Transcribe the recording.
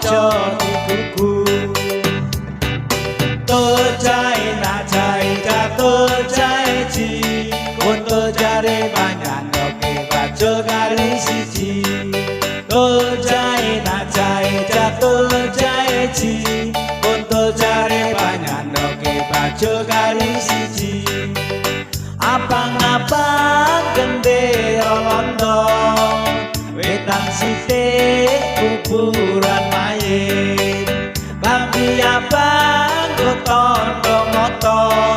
ojo digugu tur jae nak jae jatuh jae ji kuntul jare banyak oke baca kali siji tur jae nak jae jatuh jae ji kuntul jare banyak oke baca kali siji abang-abang gendera londo wetan sithik kuburan mayit bambi abang tondo motor